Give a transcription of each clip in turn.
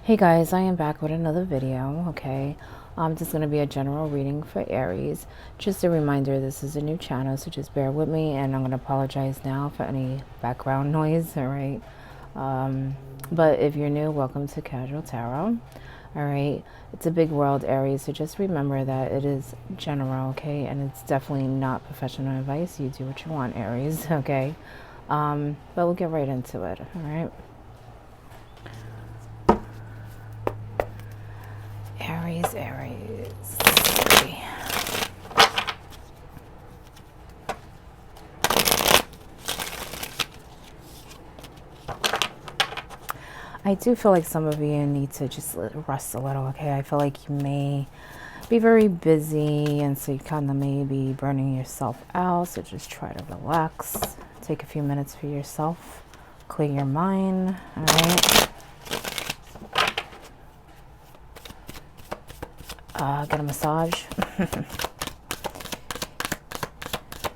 Hey guys, I am back with another video, okay? This is going to be a general reading for Aries. Just a reminder, this is a new channel, so just bear with me, and I'm going to apologize now for any background noise, all right? But if you're new, welcome to Casual Tarot, all right? It's a big world, Aries, so just remember that it is general, okay? And it's definitely not professional advice. You do what you want, Aries, okay? But we'll get right into it, all right? Aries. I do feel like some of you need to just rest a little, okay? I feel like you may be very busy, and so you kind of may be burning yourself out. So just try to relax. Take a few minutes for yourself. Clear your mind, all right? Get a massage.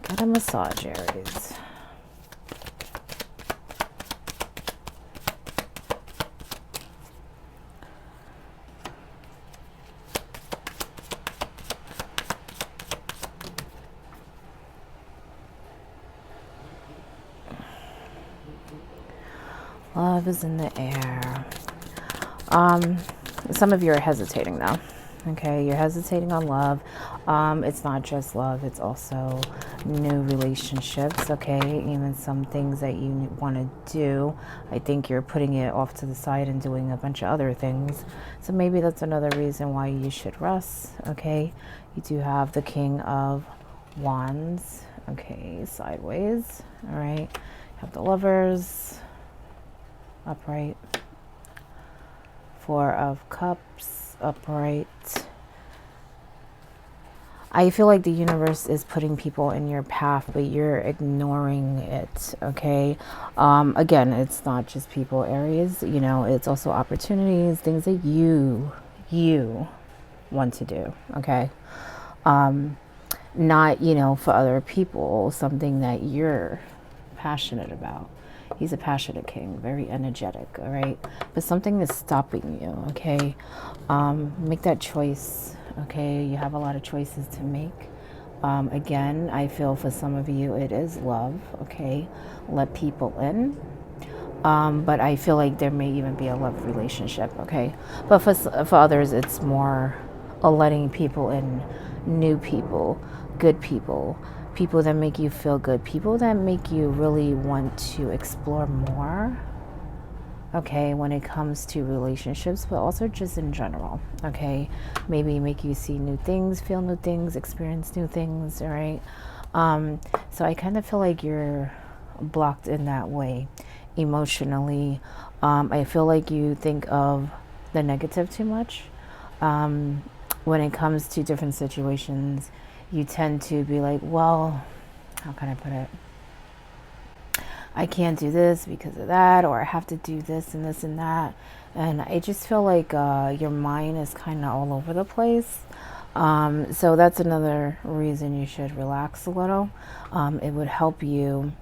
Get a massage, Aries. Love is in the air. Some of you are hesitating now. Okay, you're hesitating on love. It's not just love, it's also new relationships, okay? Even some things that you want to do. I think you're putting it off to the side and doing a bunch of other things. So maybe that's another reason why you should rest, okay? You do have the King of Wands, okay, sideways, all right? You have the Lovers, upright. Four of Cups, upright. I feel like the universe is putting people in your path, but you're ignoring it, okay? Again, it's not just people, Aries, you know, it's also opportunities, things that you want to do, okay? Not, you know, for other people, something that you're passionate about. He's a passionate king, very energetic, all right? But something is stopping you, okay? Make that choice, okay? You have a lot of choices to make. Again, I feel for some of you it is love, okay? Let people in. But I feel like there may even be a love relationship, okay? But for others, it's more letting people in, new people, good people, people that make you feel good, people that make you really want to explore more, okay, when it comes to relationships, but also just in general, okay? Maybe make you see new things, feel new things, experience new things, all right? So I kind of feel like you're blocked in that way emotionally. I feel like you think of the negative too much. When it comes to different situations, you tend to be like, well, how can I put it? I can't do this because of that, or I have to do this and this and that. And I just feel like your mind is kind of all over the place. So that's another reason you should relax a little. It would help you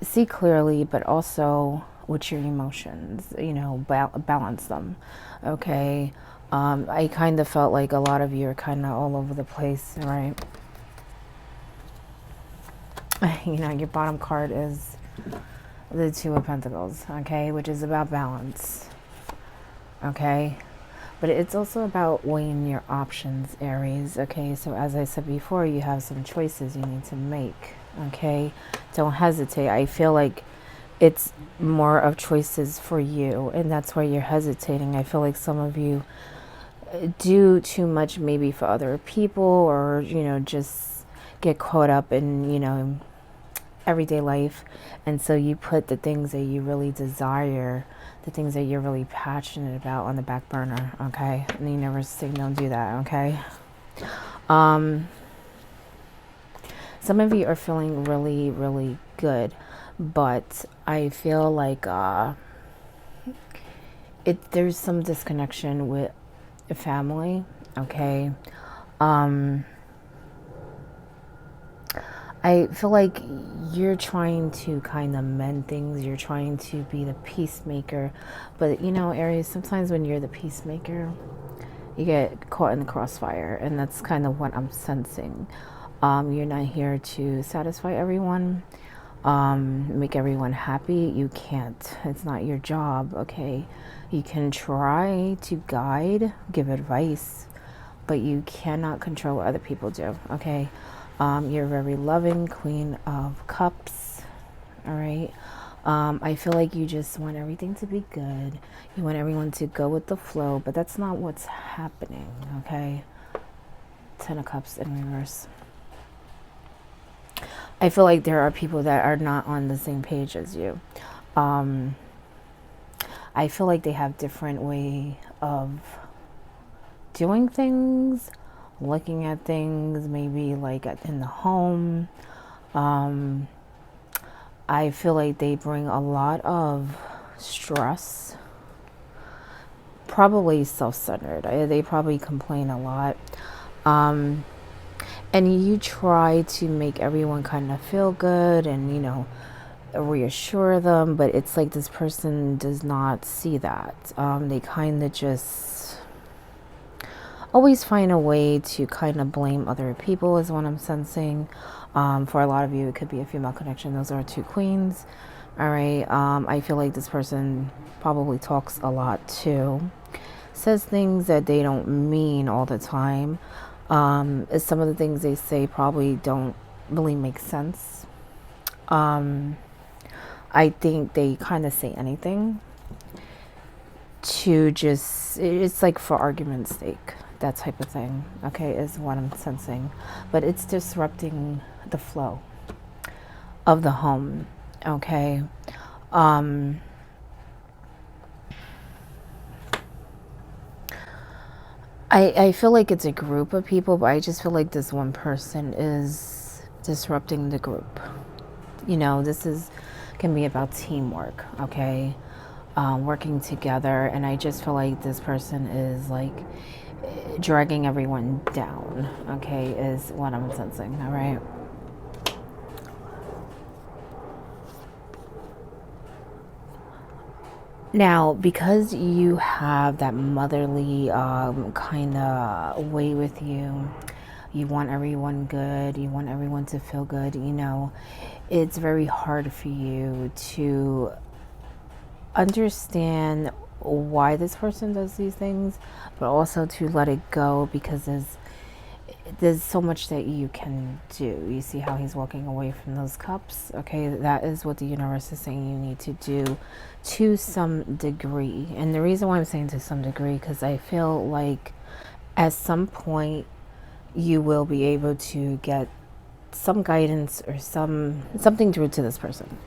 see clearly, but also with your emotions, you know, balance them, okay? I kind of felt like a lot of you are kind of all over the place, right? You know, your bottom card is the Two of Pentacles, okay, which is about balance, okay? But it's also about weighing your options, Aries, okay? So as I said before, you have some choices you need to make, okay? Don't hesitate. I feel like it's more of choices for you, and that's why you're hesitating. I feel like some of you do too much maybe for other people, or, you know, just get caught up in, you know, everyday life, and so you put the things that you really desire, the things that you're really passionate about, on the back burner, okay? And the universe is saying don't do that, okay? Some of you are feeling really, really good, but I feel like there's some disconnection with family, okay? I feel like you're trying to kind of mend things. You're trying to be the peacemaker. But, Aries, sometimes when you're the peacemaker, you get caught in the crossfire. And that's kind of what I'm sensing. You're not here to satisfy everyone, make everyone happy. You can't. It's not your job, okay? You can try to guide, give advice, but you cannot control what other people do, okay? You're a very loving Queen of Cups, all right? I feel like you just want everything to be good. You want everyone to go with the flow, but that's not what's happening, okay? Ten of Cups in reverse. I feel like there are people that are not on the same page as you. I feel like they have different way of doing things, looking at things, maybe like in the home. I feel like they bring a lot of stress, probably self-centered. They probably complain a lot. And you try to make everyone kind of feel good and, reassure them, but it's like this person does not see that. They kind of just always find a way to kind of blame other people is what I'm sensing. For a lot of you, it could be a female connection. Those are two queens. All right. I feel like this person probably talks a lot too. Says things that they don't mean all the time. Some of the things they say probably don't really make sense. I think they kind of say anything to just, it's like for argument's sake, that type of thing, okay, is what I'm sensing. But it's disrupting the flow of the home, okay? I feel like it's a group of people, but I just feel like this one person is disrupting the group. This can be about teamwork, okay? Working together, and I just feel like this person is like dragging everyone down, okay, is what I'm sensing, all right? Now, because you have that motherly kind of way with you, you want everyone good, you want everyone to feel good, it's very hard for you to understand why this person does these things, but also to let it go because there's so much that you can do. You see how he's walking away from those cups? Okay, that is what the universe is saying you need to do to some degree. And the reason why I'm saying to some degree, because I feel like at some point you will be able to get some guidance or something through to this person.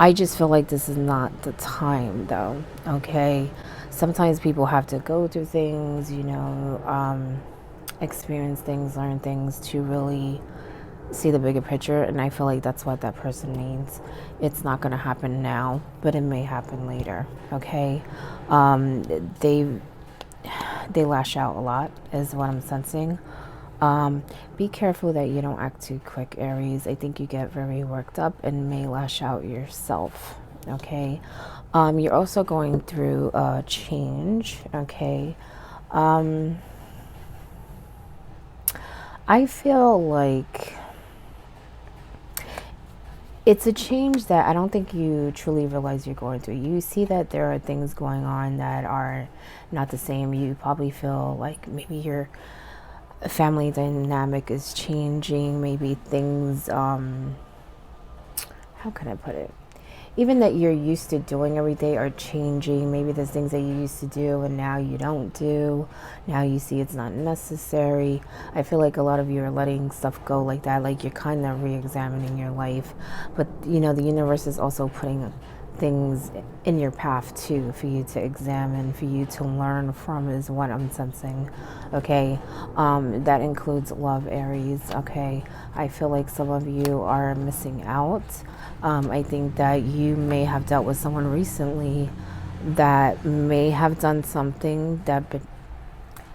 I just feel like this is not the time though, okay? Sometimes people have to go through things, experience things, learn things to really see the bigger picture, and I feel like that's what that person needs. It's not going to happen now, but it may happen later, okay? They lash out a lot is what I'm sensing. Be careful that you don't act too quick, Aries. I think you get very worked up and may lash out yourself, okay? You're also going through a change, okay? I feel like it's a change that I don't think you truly realize you're going through. You see that there are things going on that are not the same. You probably feel like maybe your family dynamic is changing. Maybe things, how can I put it? Even that you're used to doing every day are changing. Maybe there's things that you used to do and now you don't do. Now you see it's not necessary. I feel like a lot of you are letting stuff go like that. Like you're kind of re-examining your life. But, the universe is also putting things in your path too for you to examine, for you to learn from is what I'm sensing, okay? That includes love, Aries, okay? I feel like some of you are missing out. I think that you may have dealt with someone recently that may have done something that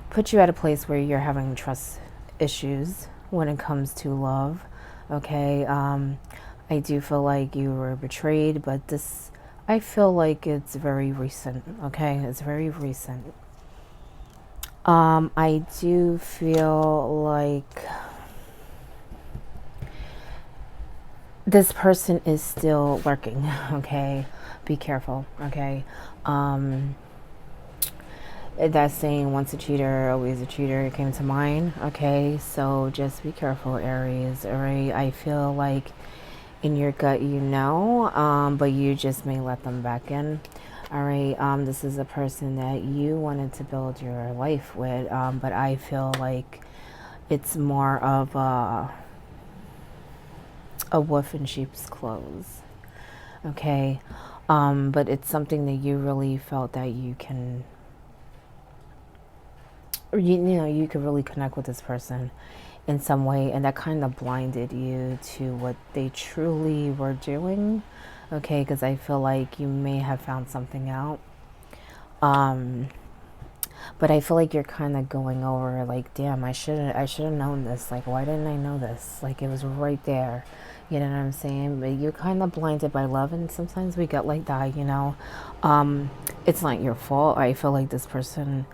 put you at a place where you're having trust issues when it comes to love, Okay. I do feel like you were betrayed, but this, I feel like it's very recent. Okay. It's very recent. I do feel like this person is still lurking. Okay. Be careful. Okay. That saying, once a cheater, always a cheater, came to mind. Okay. So just be careful, Aries. All right. I feel like in your gut, but you just may let them back in. All right. This is a person that you wanted to build your life with, but I feel like it's more of a wolf in sheep's clothes. Okay. But it's something that you really felt that you can, you could really connect with this person in some way, and that kind of blinded you to what they truly were doing. Okay, because I feel like you may have found something out. But I feel like you're kind of going over like, damn, I should have known this. Like, why didn't I know this? Like, it was right there. You know what I'm saying? But you're kind of blinded by love, and sometimes we get like that. It's not your fault. I feel like this person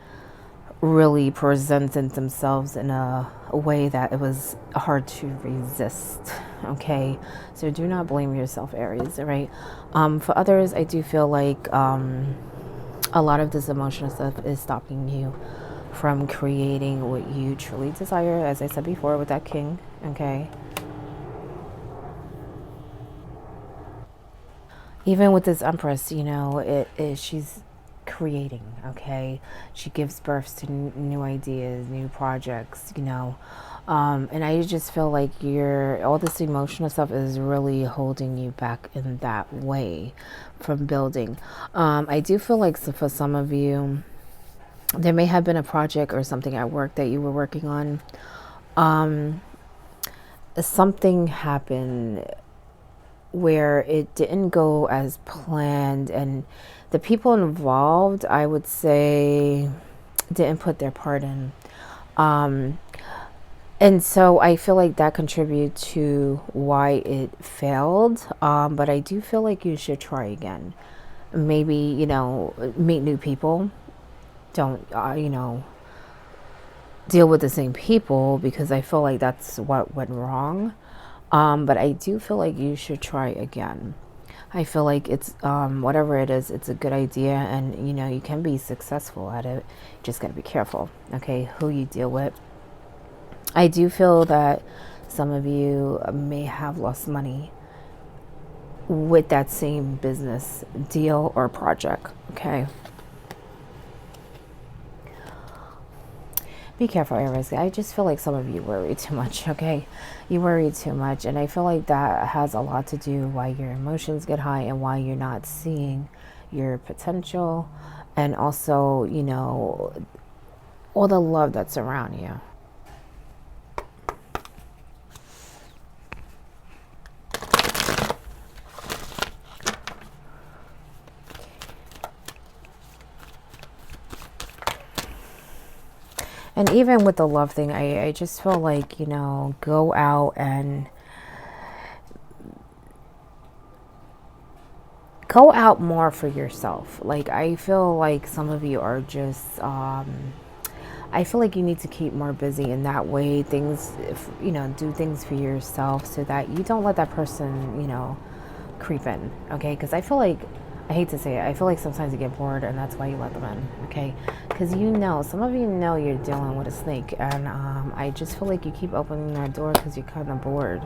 really presented themselves in a way that it was hard to resist. Okay, so do not blame yourself, Aries. All right. For others, I do feel like a lot of this emotional stuff is stopping you from creating what you truly desire, as I said before with that king. Okay. Even with this empress, she's creating. Okay, she gives birth to new ideas, new projects. And I just feel like all this emotional stuff is really holding you back in that way from building. I do feel like, for some of you, there may have been a project or something at work that you were working on. Something happened where it didn't go as planned, and the people involved, I would say, didn't put their part in. And so I feel like that contributed to why it failed. But I do feel like you should try again. Maybe, meet new people. Don't, deal with the same people, because I feel like that's what went wrong. But I do feel like you should try again. I feel like it's, whatever it is, it's a good idea, and you can be successful at it. You just gotta be careful, okay, who you deal with. I do feel that some of you may have lost money with that same business deal or project, okay? Be careful, Aries. I just feel like some of you worry too much, okay? You worry too much, and I feel like that has a lot to do why your emotions get high and why you're not seeing your potential, and also, all the love that's around you. And even with the love thing, I just feel like, go out and go out more for yourself. Like, I feel like some of you are just, I feel like you need to keep more busy in that way. Things, do things for yourself so that you don't let that person, creep in. Okay. Because I feel like, I hate to say it, I feel like sometimes you get bored, and that's why you let them in. Okay. Because some of you know you're dealing with a snake. And I just feel like you keep opening that door because you're kind of bored.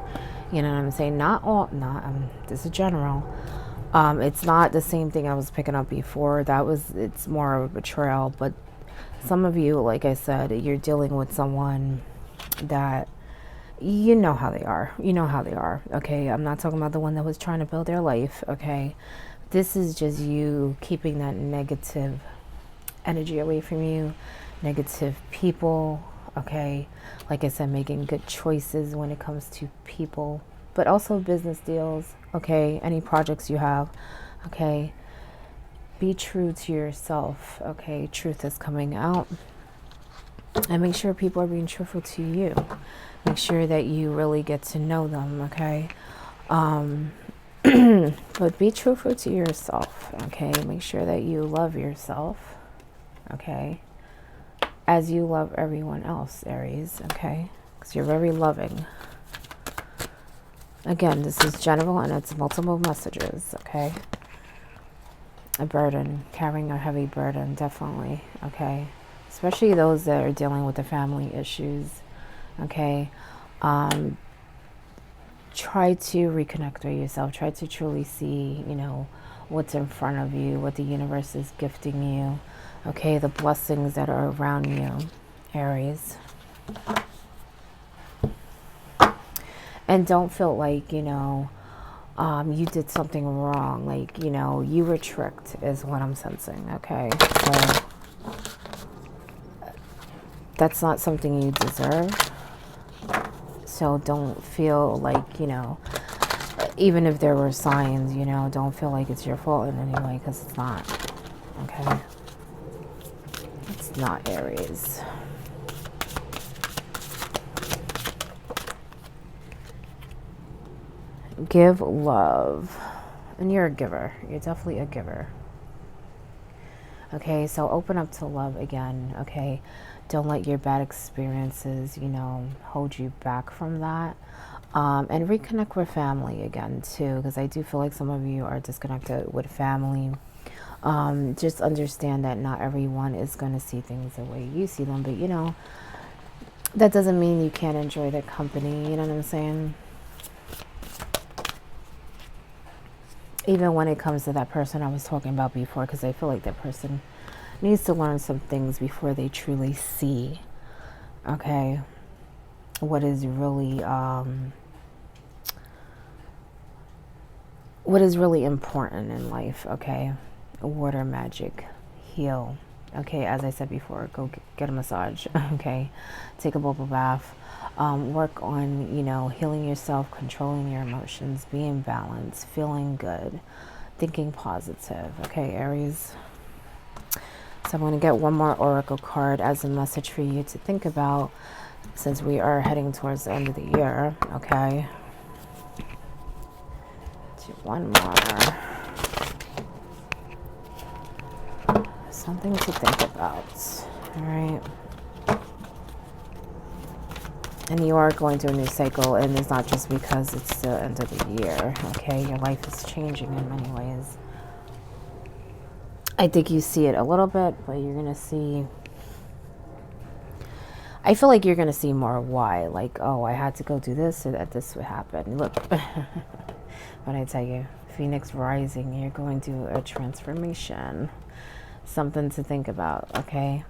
You know what I'm saying? This is general. It's not the same thing I was picking up before. It's more of a betrayal. But some of you, like I said, you're dealing with someone that you know how they are. You know how they are. Okay. I'm not talking about the one that was trying to build their life. Okay. This is just you keeping that negative energy away from you, negative people. Okay. Like I said, making good choices when it comes to people, but also business deals. Okay. Any projects you have. Okay. Be true to yourself. Okay. Truth is coming out. And make sure people are being truthful to you. Make sure that you really get to know them, okay? But be truthful to yourself, okay? Make sure that you love yourself, okay? As you love everyone else, Aries, okay? Because you're very loving. Again, this is general and it's multiple messages, okay? A burden, carrying a heavy burden, definitely, okay? Especially those that are dealing with the family issues, okay? Try to reconnect with yourself. Try to truly see, you know, what's in front of you, what the universe is gifting you, okay? The blessings that are around you, Aries. And don't feel like, you know, you did something wrong. Like, you know, you were tricked is what I'm sensing, okay? So that's not something you deserve. So don't feel like, you know, even if there were signs, you know, don't feel like it's your fault in any way, because it's not, okay? It's not, Aries. Give love. And you're a giver. You're definitely a giver. Okay, so open up to love again, okay? Don't let your bad experiences, you know, hold you back from that. And reconnect with family again, too, because I do feel like some of you are disconnected with family. Just understand that not everyone is going to see things the way you see them, but, you know, that doesn't mean you can't enjoy their company, you know what I'm saying? Even when it comes to that person I was talking about before, because I feel like that person needs to learn some things before they truly see, okay, what is really important in life, okay? Water magic, heal, okay? As I said before, go get a massage, okay? Take a bubble bath. Work on, you know, healing yourself, controlling your emotions, being balanced, feeling good, thinking positive, okay, Aries? So I'm going to get one more oracle card as a message for you to think about, since we are heading towards the end of the year, okay? Do one more. Something to think about, all right? And you are going through a new cycle, and it's not just because it's the end of the year, okay? Your life is changing in many ways. I think you see it a little bit, but you're going to see... I feel like you're going to see more why. Like, oh, I had to go do this so that this would happen. Look, what I tell you, Phoenix rising, you're going through a transformation. Something to think about, okay?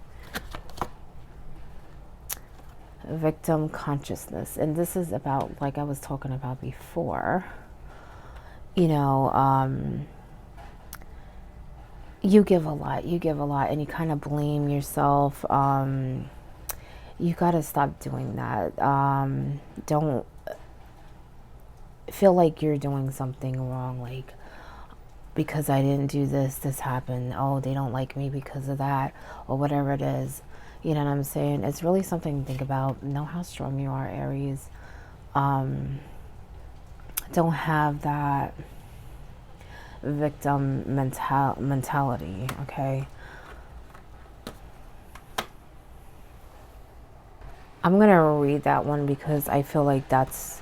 Victim consciousness. And this is about, like I was talking about before, you know, you give a lot, and you kind of blame yourself. You got to stop doing that. Don't feel like you're doing something wrong, like, because I didn't do this, this happened. Oh, they don't like me because of that, or whatever it is. You know what I'm saying? It's really something to think about. Know how strong you are, Aries. Don't have that victim mentality, okay? I'm going to read that one because I feel like that's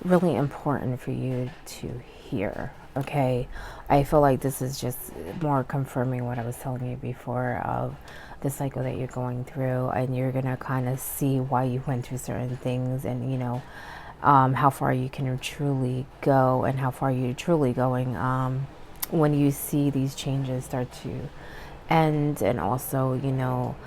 really important for you to hear, okay? I feel like this is just more confirming what I was telling you before of the cycle that you're going through, and you're going to kind of see why you went through certain things, and, you know, how far you can truly go and how far you're truly going when you see these changes start to end, and also, you know,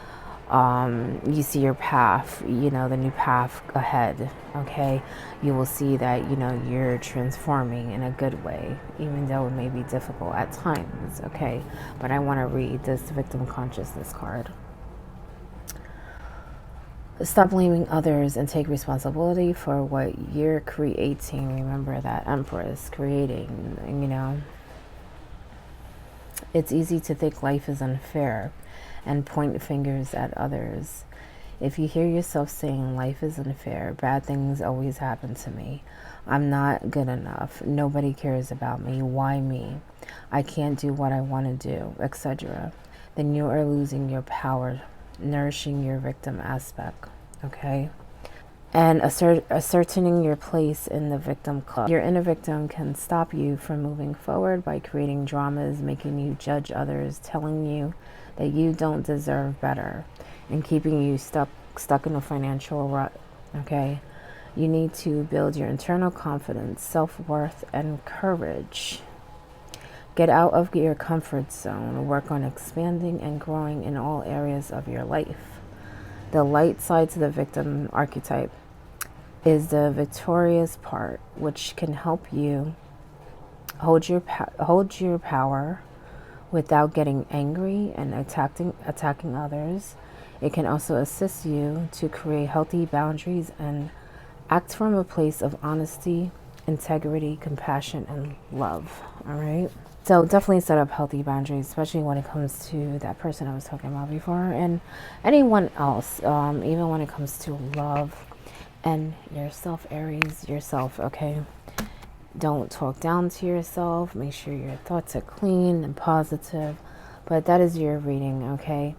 you see your path, you know, the new path ahead, okay? You will see that, you know, you're transforming in a good way, even though it may be difficult at times, okay? But I want to read this victim consciousness card. Stop blaming others and take responsibility for what you're creating. Remember that Empress, creating, you know. It's easy to think life is unfair and point fingers at others. If you hear yourself saying life is unfair, bad things always happen to me, I'm not good enough, nobody cares about me, why me, I can't do what I want to do, etc., then you are losing your power, nourishing your victim aspect, okay? And ascertaining your place in the victim club. Your inner victim can stop you from moving forward by creating dramas, making you judge others, telling you that you don't deserve better, and keeping you stuck in a financial rut, okay? You need to build your internal confidence, self-worth, and courage. Get out of your comfort zone. Work on expanding and growing in all areas of your life. The light side to the victim archetype is the victorious part, which can help you hold your power without getting angry and attacking others. It can also assist you to create healthy boundaries and act from a place of honesty, integrity, compassion, and love. All right. So definitely set up healthy boundaries, especially when it comes to that person I was talking about before, and anyone else, even when it comes to love and yourself, Aries, yourself, okay? Don't talk down to yourself. Make sure your thoughts are clean and positive. But that is your reading, okay?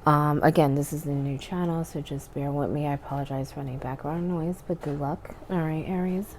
Again, this is the new channel, so just bear with me. I apologize for any background noise, but good luck. All right, Aries.